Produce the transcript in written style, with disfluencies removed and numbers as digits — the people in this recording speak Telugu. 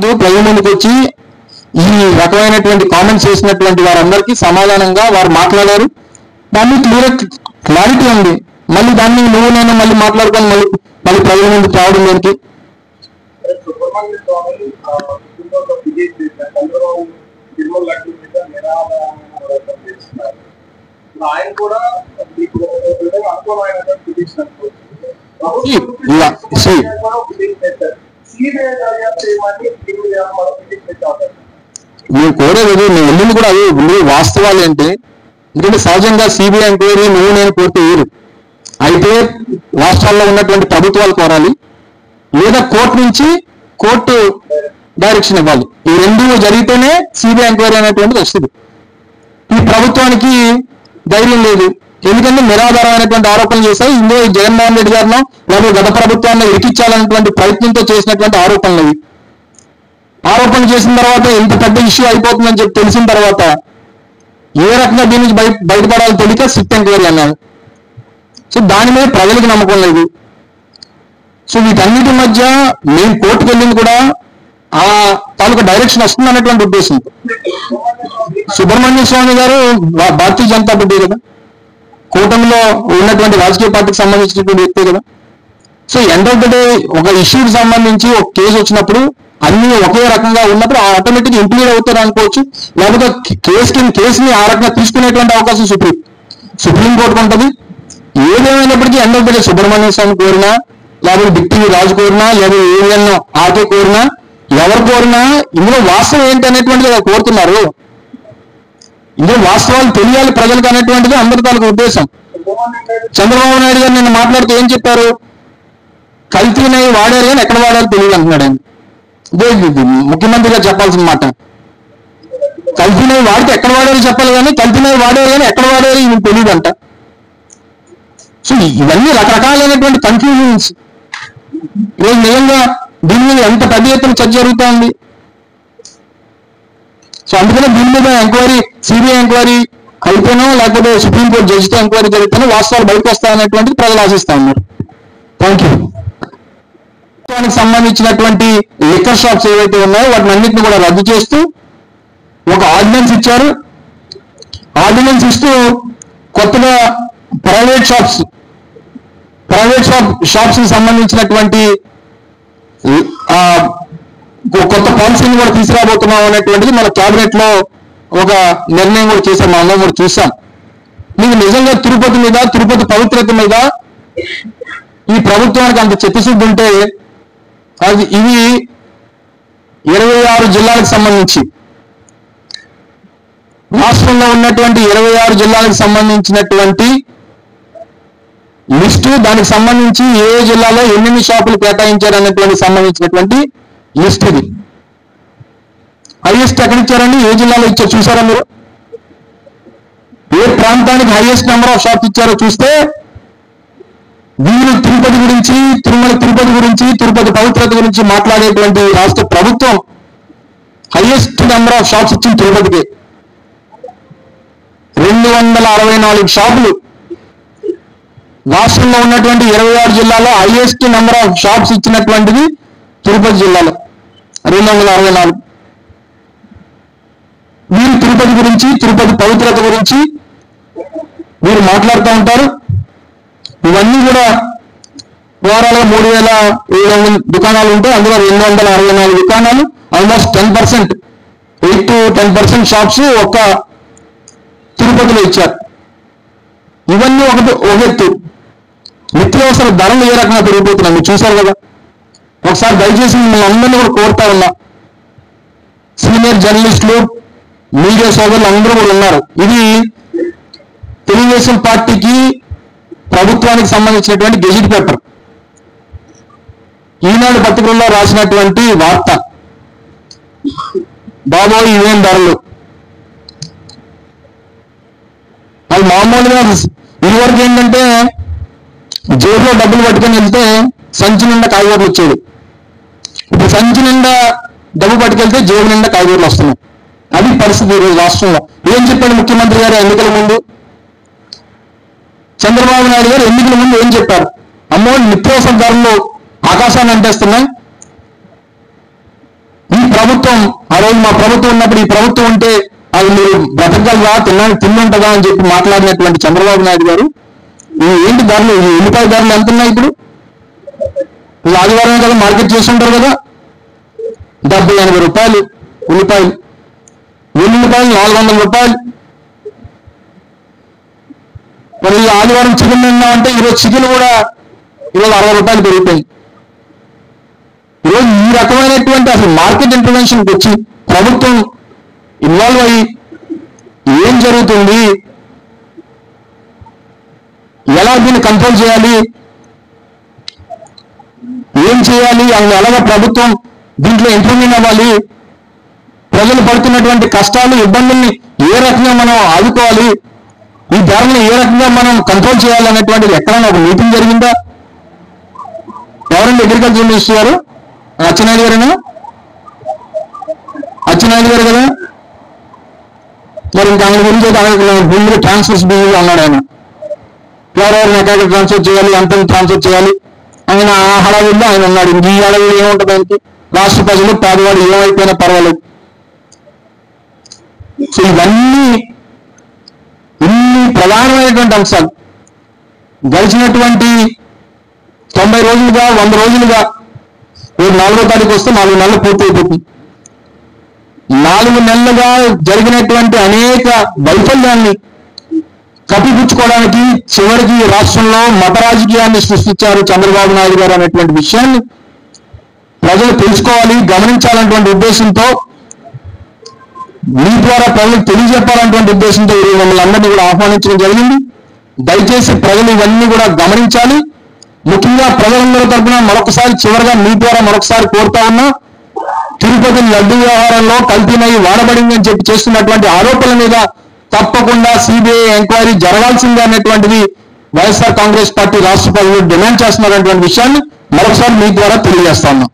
ముందు ప్రజల ముందుకు వచ్చి ఈ రకమైనటువంటి కామెంట్స్ చేసినటువంటి వారందరికీ సమాధానంగా వారు మాట్లాడారు. దాన్ని క్లారిటీ ఉంది. మళ్ళీ దాన్ని నువ్వు నేను మళ్ళీ మాట్లాడుకొని మళ్ళీ ప్రజల ముందుకు రావడం దానికి నేను కోరేది నేను వెళ్ళింది కూడా అదే. వాస్తవాలు ఏంటి, ఎందుకంటే సహజంగా సిబిఐ ఎంక్వైరీ నువ్వు నేను కోరితే వేరు. అయితే రాష్ట్రాల్లో ఉన్నటువంటి ప్రభుత్వాలు కోరాలి, లేదా కోర్టు డైరెక్షన్ ఇవ్వాలి. ఈ రెండు జరిగితేనే సిబిఐ ఎంక్వైరీ అనేటువంటిది వస్తుంది. ఈ ప్రభుత్వానికి ధైర్యం లేదు, ఎందుకంటే నిరాధారమైనటువంటి ఆరోపణలు చేశాయి. ఇందులో జగన్మోహన్ రెడ్డి గారినో లేదా గత ప్రభుత్వాన్ని ఇరికించాలనేటువంటి ప్రయత్నంతో చేసినటువంటి ఆరోపణలు. ఆరోపణలు చేసిన తర్వాత ఎంత పెద్ద ఇష్యూ అయిపోతుందని చెప్పి తెలిసిన తర్వాత ఏ రకంగా దీని నుంచి బయటపడాలో తెలియక సిట్ ఎంక్వైరీ అన్నారు. సో దాని మీద ప్రజలకు నమ్మకం లేదు. సో వీటన్నిటి మధ్య మేము కోర్టుకు వెళ్ళింది కూడా ఆ తాలూకా డైరెక్షన్ వస్తుంది అన్నటువంటి ఉద్దేశంతో. సుబ్రహ్మణ్య స్వామి గారు భారతీయ జనతా పార్టీ కదా, కూటమిలో ఉన్నటువంటి రాజకీయ పార్టీకి సంబంధించినటువంటి వ్యక్తే కదా. So end of the day ఒక ఇష్యూకి సంబంధించి ఒక కేసు వచ్చినప్పుడు అన్ని ఒకే రకంగా ఉన్నప్పుడు ఆటోమేటిక్ ఇంప్లీడ్ అవుతారు అనుకోవచ్చు, లేకపోతే కేసుని ఆ రకంగా తీసుకునేటువంటి అవకాశం సుప్రీంకోర్టుకు ఉంటుంది. ఏదేమైనప్పటికీ end of the day Subrahmanya Swamy కోరినా, లేకపోతే డిప్యూటీ రాజు కోరినా, లేదా ఏఎన్ ఆర్కే కోరినా, ఎవరు కోరినా ఇందులో వాస్తవం ఏంటి అనేటువంటిది కోరుతున్నారు. ఇందులో వాస్తవాలు తెలియాలి ప్రజలకు అనేటువంటిది అందరి తాలూకు ఉద్దేశం. చంద్రబాబు నాయుడు గారు నిన్న మాట్లాడుతూ ఏం చెప్పారు, కల్తీని వాడారు కానీ ఎక్కడ వాడాలో తెలియదు అంటున్నాడు ఆయన. ఇదే ముఖ్యమంత్రిగా చెప్పాల్సిన మాట. కల్తీని వాడితే ఎక్కడ వాడారో చెప్పాలి కానీ కల్తీని వాడారు కానీ ఎక్కడ వాడారు ఇది తెలియదు అంట. సో ఇవన్నీ రకరకాలైనటువంటి కన్ఫ్యూజన్స్. ఈరోజు నిజంగా దీని మీద ఎంత పెద్ద ఎత్తున చర్చ జరుగుతూ ఉంది. సో అందుకనే దీని మీద ఎంక్వైరీ, సిబిఐ ఎంక్వైరీ అయితేనో లేకపోతే సుప్రీంకోర్టు జడ్జితో ఎంక్వైరీ జరిగితేనో వాస్తవాలు బయటకు వస్తాయనేటువంటిది ప్రజలు ఆశిస్తా ఉన్నారు. Thank you. ప్రభుత్వానికి సంబంధించినటువంటి లిక్కర్ షాప్స్ ఏవైతే ఉన్నాయో వాటిని అన్నింటినీ కూడా రద్దు చేస్తూ ఒక ఆర్డినెన్స్ ఇచ్చారు. ఆర్డినెన్స్ ఇస్తూ కొత్తగా ప్రైవేట్ షాప్స్ కి సంబంధించినటువంటి కొత్త పాలసీని కూడా తీసుకురాబోతున్నాం అనేటువంటిది మన క్యాబినెట్ లో ఒక నిర్ణయం కూడా చేశాం. మా అందరం కూడా చూసాం. మీకు నిజంగా తిరుపతి పవిత్రత మీద ఈ ప్రభుత్వానికి అంత చిత్తశుద్ధి ఉంటే ఇవి 26 జిల్లాలకు సంబంధించి, రాష్ట్రంలో ఉన్నటువంటి 26 జిల్లాలకు సంబంధించినటువంటి లిస్టు, దానికి సంబంధించి ఏ జిల్లాలో ఎన్ని షాపులు కేటాయించారు అనేటువంటి సంబంధించినటువంటి లిస్ట్. ఇది హైయెస్ట్ ఎక్కడ ఇచ్చారండి, ఏ జిల్లాలో ఇచ్చారు చూసారా మీరు? ఏ ప్రాంతానికి హైయెస్ట్ నెంబర్ ఆఫ్ షాప్స్ ఇచ్చారో చూస్తే వీరు తిరుపతి గురించి, తిరుపతి గురించి, తిరుపతి పవిత్రత గురించి మాట్లాడేటువంటి రాష్ట్ర ప్రభుత్వం హైయెస్ట్ నెంబర్ ఆఫ్ షాప్స్ ఇచ్చింది తిరుపతికి. 264 షాపులు. రాష్ట్రంలో ఉన్నటువంటి 26 జిల్లాలో హైయెస్ట్ నెంబర్ ఆఫ్ షాప్స్ ఇచ్చినటువంటిది తిరుపతి జిల్లాలో 264. వీరు తిరుపతి గురించి, తిరుపతి పవిత్రత గురించి వీరు మాట్లాడుతూ ఉంటారు. ఇవన్నీ కూడా ఓవరాల్గా 3700 దుకాణాలు ఉంటే అందులో 264 దుకాణాలు, ఆల్మోస్ట్ 10%, 8 to 10% షాప్స్ ఒక్క తిరుపతిలో ఇచ్చారు. ఇవన్నీ ఒక ఎత్తు. నిత్యావసర ధరలు ఏ రకంగా పెరిగిపోతున్నాయి మీరు చూశారు కదా. ఒకసారి దయచేసి మిమ్మల్ని అందరినీ కూడా కోరుతా ఉన్నా, సీనియర్ జర్నలిస్టులు, మీడియా సోదరులు అందరూ కూడా ఉన్నారు. ఇది తెలుగుదేశం పార్టీకి, ప్రభుత్వానికి సంబంధించినటువంటి గెజిట్ పేపర్. ఈనాడు పత్రికల్లో రాసినటువంటి వార్త. బాబోయ్ ఇవేం ధరలు, అది మామూలుగా ఇదివరకు ఏంటంటే జేబులో డబ్బులు పట్టుకొని వెళ్తే సంచి నిండా కాయగూరలు వచ్చేది. ఇప్పుడు సంచి నిండా డబ్బు పట్టుకెళ్తే జేబు నిండా కాయగూరలు వస్తున్నాయి. అది పరిస్థితి ఈరోజు రాష్ట్రంలో. ఏం చెప్పాడు ముఖ్యమంత్రి గారు ఎన్నికల ముందు? చంద్రబాబు నాయుడు గారు ఎన్నికల ముందు ఏం చెప్పారు? నిత్యావసర ధరలు ఆకాశాన్ని అంటేస్తున్నాయి, ఈ ప్రభుత్వం ఆ రోజు మా ప్రభుత్వం ఉన్నప్పుడు ఈ ప్రభుత్వం ఉంటే అది మీరు బ్రతకగలరా తిన్నుంటుందా అని చెప్పి మాట్లాడినటువంటి చంద్రబాబు నాయుడు గారు ఏంటి ధరలు ఈ ఉల్లిపాయ ధరలు ఎంత ఉన్నాయి ఇప్పుడు ఆదివారం కదా మార్కెట్ చేస్తుంటారు కదా 70-80 రూపాయలు ఉల్లిపాయలు 400 రూపాయలు మరి ఆదివారం చికెన్ తిన్నామంటే ఈరోజు చికెన్ కూడా ఈరోజు 60 రూపాయలు పెరిగిపోయింది ఈరోజు ఈ రకమైనటువంటి అసలు మార్కెట్ ఇంటర్వెన్షన్కి వచ్చి ప్రభుత్వం ఇన్వాల్వ్ అయ్యి ఏం జరుగుతుంది ఎలా దీన్ని కంట్రోల్ చేయాలి ఏం చేయాలి అందులో ఎలాగ ప్రభుత్వం దీంట్లో ఇంప్రూవ్మెంట్ అవ్వాలి ప్రజలు పడుతున్నటువంటి కష్టాలు ఇబ్బందుల్ని ఏ రకంగా మనం ఆదుకోవాలి ఈ ధరలను ఏ రకంగా మనం కంట్రోల్ చేయాలి అనేటువంటిది ఎక్కడైనా ఒక మీటింగ్ జరిగిందా ఎవరండి అగ్రికల్చర్ మినిస్టర్ గారు అచ్చెన్నాయుడు గారేనా అచ్చెన్నాయుడు గారు కదా మరి ఇంకా ఆయన గురించి ముందుగా ట్రాన్స్ఫర్స్ బిల్లు అన్నాడు ఆయన ఎవరెవరిని ఎక్కడ ట్రాన్స్ఫర్ చేయాలి ఎంత ట్రాన్స్ఫర్ చేయాలి ఆయన ఆ హడావిల్లో ఆయన ఉన్నాడు ఇంక ఈ హడావిలో ఏముంటుంది ఆయనకి రాష్ట్ర ప్రజలు పేదవాడు ఏమైపోయినా పర్వాలేదు సో ఇన్ని ప్రధానమైనటువంటి అంశాలు గడిచినటువంటి 90 రోజులుగా 100 రోజులుగా 4వ తారీఖు వస్తే 4 నెలలు పూర్తి అయిపోతుంది 4 నెలలుగా జరిగినటువంటి అనేక వైఫల్యాన్ని కప్పిపుచ్చుకోవడానికి చివరికి రాష్ట్రంలో మత రాజకీయాన్ని సృష్టించారు చంద్రబాబు నాయుడు గారు అనేటువంటి విషయాన్ని ప్రజలు తెలుసుకోవాలి గమనించాలన్నటువంటి ఉద్దేశంతో మీ ద్వారా ప్రజలకు తెలియజెప్పాలన్నటువంటి ఉద్దేశంతో మమ్మల్ని అందరినీ కూడా ఆహ్వానించడం జరిగింది దయచేసి ప్రజలు ఇవన్నీ కూడా గమనించాలి ముఖ్యంగా ప్రజలందరి తరఫున మరొకసారి చివరిగా మీ ద్వారా మరొకసారి కోరుతా ఉన్నా తిరుపతి లడ్డు వ్యవహారంలో కల్తీనై వాడబడింది అని చెప్పి చేస్తున్నటువంటి ఆరోపణల మీద తప్పకుండా సిబిఐ ఎంక్వైరీ జరగాల్సిందే అనేటువంటిది వైఎస్ఆర్ కాంగ్రెస్ పార్టీ రాష్ట్ర ప్రజలు డిమాండ్ చేస్తున్నటువంటి విషయాన్ని మరొకసారి మీ ద్వారా తెలియజేస్తా ఉన్నాం